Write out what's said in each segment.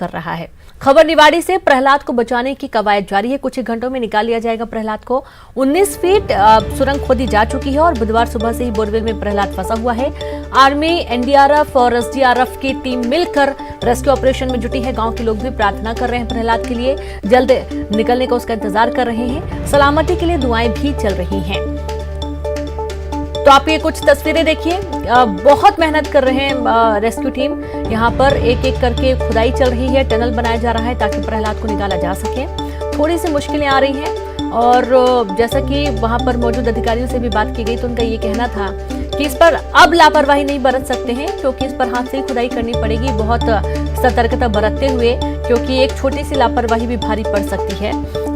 कर रहा है। खबर निवाड़ी से प्रहलाद को बचाने की कवायद जारी है। कुछ ही घंटों में निकाल लिया जाएगा प्रहलाद को। 19 फीट सुरंग खोदी जा चुकी है और बुधवार सुबह से ही बोरवेल में प्रहलाद फंसा हुआ है। आर्मी, एनडीआरएफ और एसडीआरएफ की टीम मिलकर रेस्क्यू ऑपरेशन में जुटी है। गांव के लोग भी प्रार्थना कर रहे हैं प्रहलाद के लिए, जल्द निकलने का उसका इंतजार कर रहे हैं। सलामती के लिए दुआएं भी चल रही हैं। तो आप ये कुछ तस्वीरें देखिए, बहुत मेहनत कर रहे हैं रेस्क्यू टीम। यहाँ पर एक एक करके खुदाई चल रही है, टनल बनाया जा रहा है ताकि प्रहलाद को निकाला जा सके। थोड़ी सी मुश्किलें आ रही हैं और जैसा कि वहां पर मौजूद अधिकारियों से भी बात की गई तो उनका ये कहना था कि इस पर अब लापरवाही नहीं बरत सकते हैं, क्योंकि इस पर हाथ से ही खुदाई करनी पड़ेगी बहुत सतर्कता बरतते हुए, क्योंकि एक छोटी सी लापरवाही भी भारी पड़ सकती है।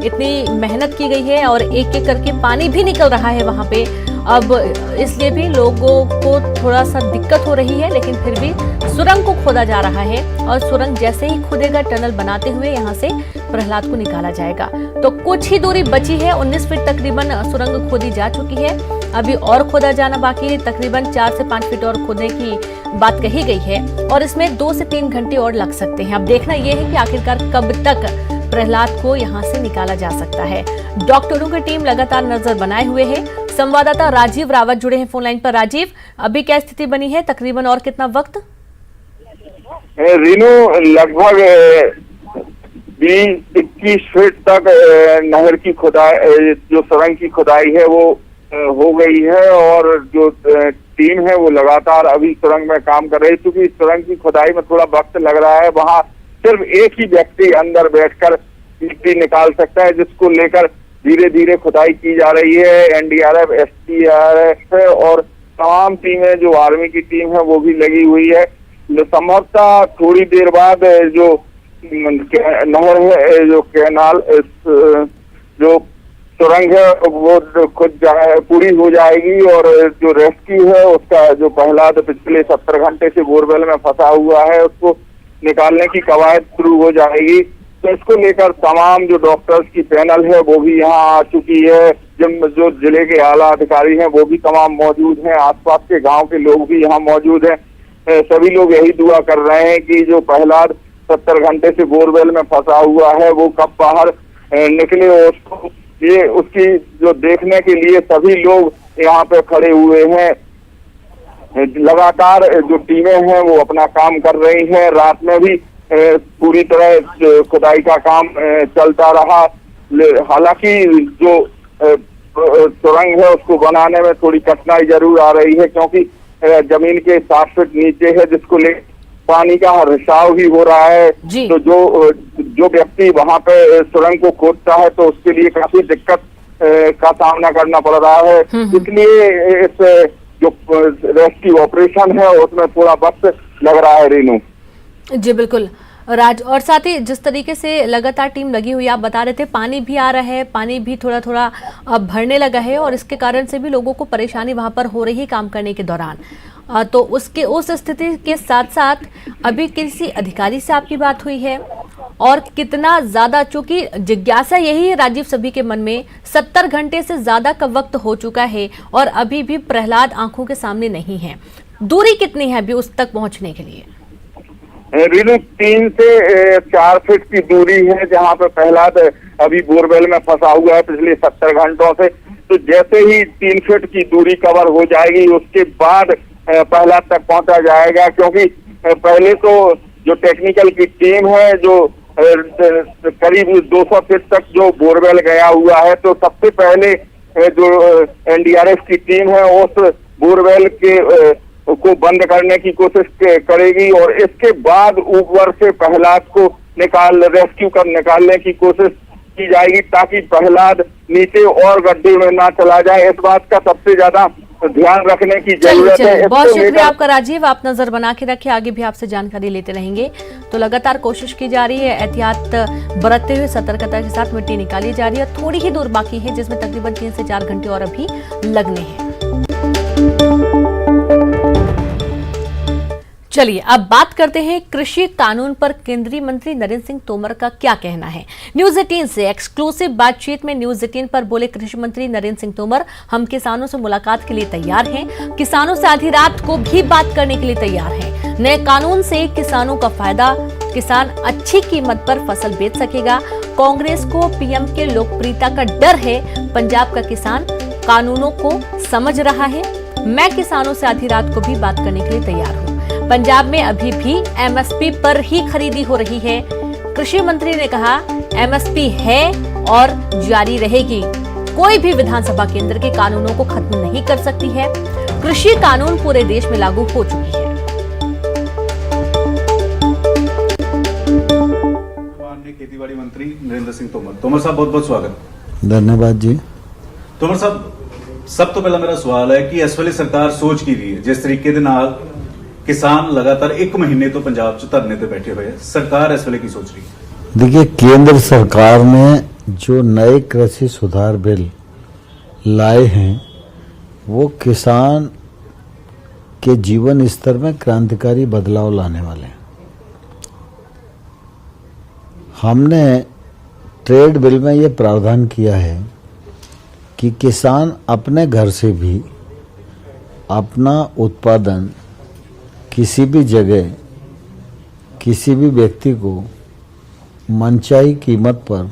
इतनी मेहनत की गई है और एक एक करके पानी भी निकल रहा है वहां पे। अब इसलिए भी लोगों को थोड़ा सा दिक्कत हो रही है, लेकिन फिर भी सुरंग को खोदा जा रहा है और सुरंग जैसे ही खुदेगा टनल बनाते हुए यहाँ से प्रहलाद को निकाला जाएगा। तो कुछ ही दूरी बची है, 19 फीट तकरीबन सुरंग खोदी जा चुकी है। अभी और खोदा जाना बाकी है, तकरीबन 4 से 5 फीट और खोदने की बात कही गई है और इसमें 2 से 3 घंटे और लग सकते हैं। अब देखना यह है कि आखिरकार कब तक प्रहलाद को यहाँ से निकाला जा सकता है। डॉक्टरों की टीम लगातार नजर बनाए हुए है। संवाददाता राजीव रावत जुड़े हैं फोन लाइन पर। राजीव, अभी क्या स्थिति बनी है, तकरीबन और कितना वक्त? रीनू, लगभग 20-21 फीट तक नहर की खुदाई, जो सुरंग की खुदाई है वो हो गई है और जो टीम है वो लगातार अभी सुरंग में काम कर रही है। क्योंकि सुरंग की खुदाई में थोड़ा वक्त लग रहा है, वहाँ सिर्फ एक ही व्यक्ति अंदर बैठकर मिट्टी निकाल सकता है, जिसको लेकर धीरे धीरे खुदाई की जा रही है। एनडीआरएफ, एसडीआरएफ और तमाम टीमें, जो आर्मी की टीम है वो भी लगी हुई है। संभवतः थोड़ी देर बाद जो नहर है, जो कैनाल, जो सुरंग है वो खुद पूरी हो जाएगी और जो रेस्क्यू है उसका, जो प्रहलाद पिछले 70 घंटे से बोरवेल में फंसा हुआ है, उसको निकालने की कवायद शुरू हो जाएगी। तो इसको लेकर तमाम जो डॉक्टर्स की पैनल है वो भी यहाँ आ चुकी है। जो जिले के आला अधिकारी हैं वो भी तमाम मौजूद हैं। आसपास के गांव के लोग भी यहाँ मौजूद हैं। सभी लोग यही दुआ कर रहे हैं कि जो प्रहलाद 70 घंटे से बोरवेल में फंसा हुआ है वो कब बाहर निकले। उसको ये उसकी जो देखने के लिए सभी लोग यहाँ पे खड़े हुए हैं। लगातार जो टीमें हैं वो अपना काम कर रही हैं। रात में भी पूरी तरह खुदाई का काम चलता रहा। हालांकि जो सुरंग है उसको बनाने में थोड़ी कठिनाई जरूर आ रही है, क्योंकि जमीन के 7 फीट नीचे है, जिसको ले पानी का रिसाव भी हो रहा है। तो जो व्यक्ति वहां पे सुरंग को खोदता है तो उसके लिए काफी दिक्कत का सामना करना पड़ रहा है। इसलिए इस जो रेस्क्यू ऑपरेशन है उसमें थोड़ा वक्त लग रहा है। रीनू जी बिल्कुल राज, और साथ ही जिस तरीके से लगातार टीम लगी हुई, आप बता रहे थे पानी भी आ रहा है, पानी भी थोड़ा थोड़ा अब भरने लगा है और इसके कारण से भी लोगों को परेशानी वहां पर हो रही है काम करने के दौरान। तो उस स्थिति के साथ साथ अभी किसी अधिकारी से आपकी बात हुई है और कितना ज्यादा, चूंकि जिज्ञासा यही है राजीव सभी के मन में, 70 घंटे से ज्यादा का वक्त हो चुका है और अभी भी प्रहलाद आंखों के सामने नहीं है। दूरी कितनी है अभी उस तक पहुंचने के लिए? रीनू, 3 से 4 फीट की दूरी है जहाँ पे प्रहलाद अभी बोरवेल में फंसा हुआ है पिछले 70 घंटों से। तो जैसे ही 3 फीट की दूरी कवर हो जाएगी उसके बाद प्रहलाद तक पहुंचा जाएगा। क्योंकि पहले तो जो टेक्निकल की टीम है जो करीब 200 फीट तक जो बोरवेल गया हुआ है, तो सबसे पहले जो एनडीआरएफ की टीम है उस बोरवेल के को बंद करने की कोशिश करेगी और इसके बाद ऊपर से प्रहलाद को निकालने की कोशिश की जाएगी, ताकि प्रहलाद नीचे और गड्ढे में ना चला जाए। इस बात का सबसे ज्यादा ध्यान रखने की जरूरत है। बहुत शुक्रिया आपका राजीव, आप नजर बना के रखिए, आगे भी आपसे जानकारी लेते रहेंगे। तो लगातार कोशिश की जा रही है, एहतियात बरतते हुए सतर्कता के साथ मिट्टी निकाली जा रही है। थोड़ी ही दूर बाकी है जिसमें तकरीबन 3 से 4 घंटे और अभी लगने हैं। चलिए अब बात करते हैं कृषि कानून पर केंद्रीय मंत्री नरेंद्र सिंह तोमर का क्या कहना है। न्यूज 18 से एक्सक्लूसिव बातचीत में न्यूज 18 पर बोले कृषि मंत्री नरेंद्र सिंह तोमर, हम किसानों से मुलाकात के लिए तैयार हैं, किसानों से आधी रात को भी बात करने के लिए तैयार हैं। नए कानून से किसानों का फायदा, किसान अच्छी कीमत पर फसल बेच सकेगा। कांग्रेस को पीएम के लोकप्रियता का डर है, पंजाब का किसान कानूनों को समझ रहा है। मैं किसानों से आधी रात को भी बात करने के लिए तैयार हूँ। पंजाब में अभी भी एमएसपी पर ही खरीदी हो रही है। कृषि मंत्री ने कहा, एमएसपी है और जारी रहेगी। कोई भी विधानसभा केंद्र के कानूनों को खत्म नहीं कर सकती है। कृषि कानून पूरे देश में लागू हो चुकी है। माननीय खेतीबाड़ी मंत्री नरेंद्र सिंह तोमर साहब, बहुत बहुत स्वागत। धन्यवाद जी। तोमर साहब, सब तो पहला मेरा सवाल है कि इस ਵੇਲੇ सरकार सोच की रही है जिस तरीके ਦੇ ਨਾਲ किसान लगातार 1 महीने तो पंजाब च धरने ते बैठे हुए हैं, सरकार इस ਵੇਲੇ की सोच रही है? देखिए, केंद्र सरकार ने जो नए कृषि सुधार बिल लाए हैं वो किसान के जीवन स्तर में क्रांतिकारी बदलाव लाने वाले हैं। हमने ट्रेड बिल में ये प्रावधान किया है कि किसान अपने घर से भी अपना उत्पादन किसी भी जगह किसी भी व्यक्ति को मनचाही कीमत पर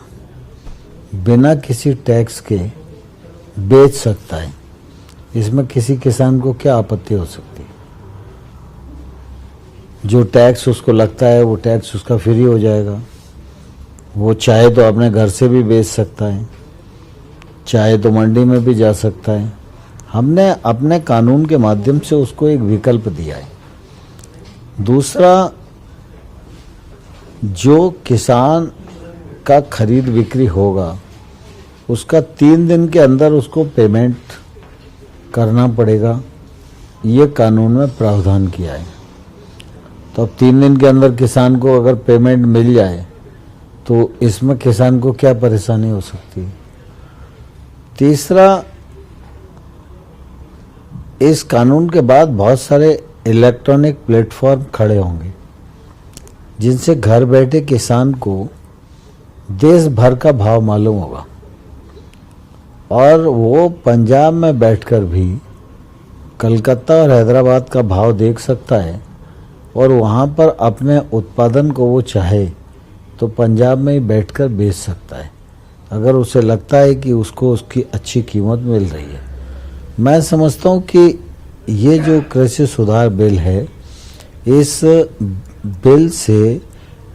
बिना किसी टैक्स के बेच सकता है। इसमें किसी किसान को क्या आपत्ति हो सकती है? जो टैक्स उसको लगता है वो टैक्स उसका फ्री हो जाएगा। वो चाहे तो अपने घर से भी बेच सकता है, चाहे तो मंडी में भी जा सकता है। हमने अपने कानून के माध्यम से उसको एक विकल्प दिया है। दूसरा, जो किसान का खरीद बिक्री होगा उसका 3 दिन के अंदर उसको पेमेंट करना पड़ेगा, ये कानून में प्रावधान किया है। तो अब 3 दिन के अंदर किसान को अगर पेमेंट मिल जाए तो इसमें किसान को क्या परेशानी हो सकती है? तीसरा, इस कानून के बाद बहुत सारे इलेक्ट्रॉनिक प्लेटफॉर्म खड़े होंगे जिनसे घर बैठे किसान को देश भर का भाव मालूम होगा और वो पंजाब में बैठकर भी कलकत्ता और हैदराबाद का भाव देख सकता है और वहाँ पर अपने उत्पादन को वो चाहे तो पंजाब में ही बैठकर बेच सकता है, अगर उसे लगता है कि उसको उसकी अच्छी कीमत मिल रही है। मैं समझता हूँ कि ये जो कृषि सुधार बिल है, इस बिल से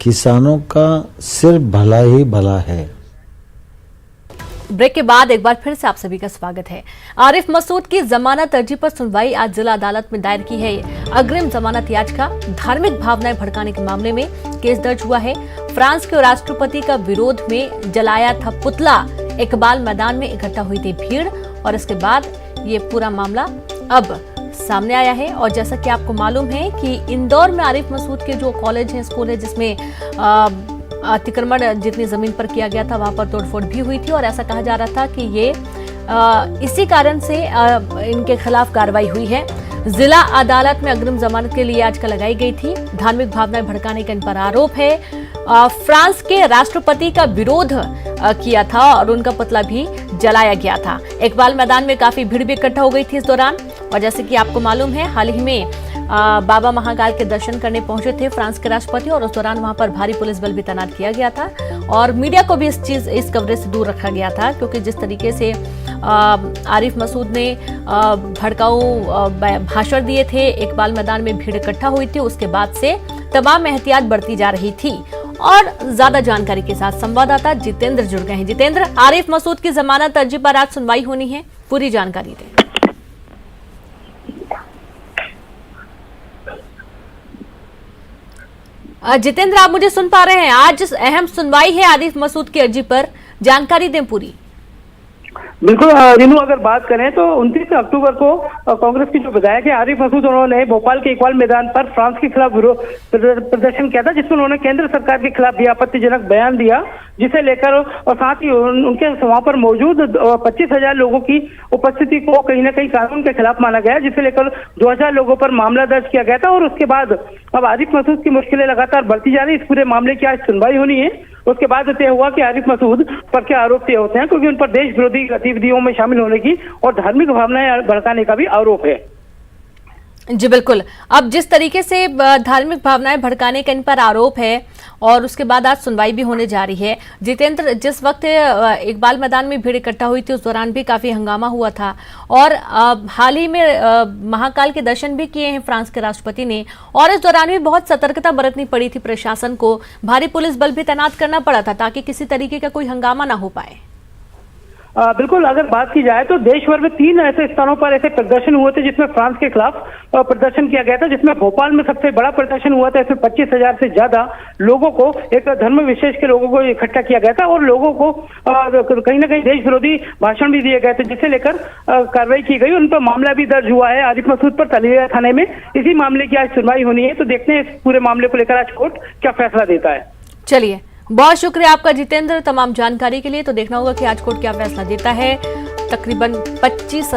किसानों का सिर्फ भला ही भला है। ब्रेक के बाद एक बार फिर से आप सभी का स्वागत है। आरिफ मसूद की जमानत अर्जी पर सुनवाई आज जिला अदालत में दायर की है। अग्रिम जमानत याचिका धार्मिक भावनाएं भड़काने के मामले में केस दर्ज हुआ है। फ्रांस के राष्ट्रपति का विरोध में जलाया था पुतला, इकबाल मैदान में इकट्ठा हुई थी भीड़ और इसके बाद ये पूरा मामला अब सामने आया है। और जैसा कि आपको मालूम है कि इंदौर में आरिफ मसूद के जो कॉलेज है, स्कूल है, जिसमें अतिक्रमण जितनी जमीन पर किया गया था वहां पर तोड़फोड़ भी हुई थी और ऐसा कहा जा रहा था कि ये इसी कारण से इनके खिलाफ कार्रवाई हुई है। जिला अदालत में अग्रिम जमानत के लिए याचिका लगाई गई थी। धार्मिक भावनाएं भड़काने का इन पर आरोप है। फ्रांस के राष्ट्रपति का विरोध किया था और उनका पुतला भी जलाया गया था। इकबाल मैदान में काफी भीड़ भी इकट्ठा हो गई थी इस दौरान। और जैसे कि आपको मालूम है, हाल ही में बाबा महाकाल के दर्शन करने पहुंचे थे फ्रांस के राष्ट्रपति और उस दौरान वहां पर भारी पुलिस बल भी तैनात किया गया था और मीडिया को भी इस कवरेज से दूर रखा गया था, क्योंकि जिस तरीके से आरिफ मसूद ने भड़काऊ भाषण दिए थे, इकबाल मैदान में भीड़ इकट्ठा हुई थी, उसके बाद से तमाम एहतियात बढ़ती जा रही थी। और ज्यादा जानकारी के साथ संवाददाता जितेंद्र जुड़ गए हैं। जितेंद्र, आरिफ मसूद की जमानत अर्जी पर आज सुनवाई होनी है, पूरी जानकारी दें। जितेंद्र, आप मुझे सुन पा रहे हैं? आज अहम सुनवाई है आरिफ मसूद की अर्जी पर, जानकारी दें पूरी। बिल्कुल रीनू, अगर बात करें तो 29 अक्टूबर को कांग्रेस की जो विधायक है आरिफ मसूद, उन्होंने भोपाल के इकबाल मैदान पर फ्रांस के खिलाफ विरोध प्रदर्शन किया था, जिसमें उन्होंने केंद्र सरकार के खिलाफ भी आपत्तिजनक बयान दिया। जिसे लेकर और साथ ही उनके वहां पर मौजूद 25,000 लोगों की उपस्थिति को कहीं ना कहीं कानून के खिलाफ माना गया, जिसे लेकर 2,000 लोगों पर मामला दर्ज किया गया था। और उसके बाद अब आरिफ मसूद की मुश्किलें लगातार बढ़ती जा रही। इस पूरे मामले की आज सुनवाई होनी है। उसके बाद तय हुआ कि आरिफ मसूद पर क्या आरोप तय होते हैं, क्योंकि उन पर देश विरोधी गतिविधियों में शामिल होने की और धार्मिक भावनाएं भड़काने का भी आरोप है। जी बिल्कुल। अब जिस तरीके से धार्मिक भावनाएं भड़काने का इन पर आरोप है और उसके बाद आज सुनवाई भी होने जा रही है, जितेंद्र, जिस वक्त इकबाल मैदान में भीड़ इकट्ठा हुई थी उस दौरान भी काफी हंगामा हुआ था और हाल ही में महाकाल के दर्शन भी किए हैं फ्रांस के राष्ट्रपति ने, और इस दौरान भी बहुत सतर्कता बरतनी पड़ी थी प्रशासन को, भारी पुलिस बल भी तैनात करना पड़ा था ताकि किसी तरीके का कोई हंगामा ना हो पाए। बिल्कुल, अगर बात की जाए तो देश भर में 3 ऐसे स्थानों पर ऐसे प्रदर्शन हुए थे जिसमें फ्रांस के खिलाफ प्रदर्शन किया गया था, जिसमें भोपाल में सबसे बड़ा प्रदर्शन हुआ था। इसमें 25,000 से ज्यादा लोगों को, एक धर्म विशेष के लोगों को इकट्ठा किया गया था और लोगों को कहीं ना कहीं देश विरोधी भाषण भी दिए गए थे, जिसे लेकर कार्रवाई की गई। उन पर मामला भी दर्ज हुआ है आरिफ मसूद पर तलिया थाने में। इसी मामले की आज सुनवाई होनी है, तो देखते हैं इस पूरे मामले को लेकर आज कोर्ट क्या फैसला देता है। चलिए, बहुत शुक्रिया आपका जितेंद्र तमाम जानकारी के लिए। तो देखना होगा कि आज कोर्ट क्या फैसला देता है। तकरीबन 25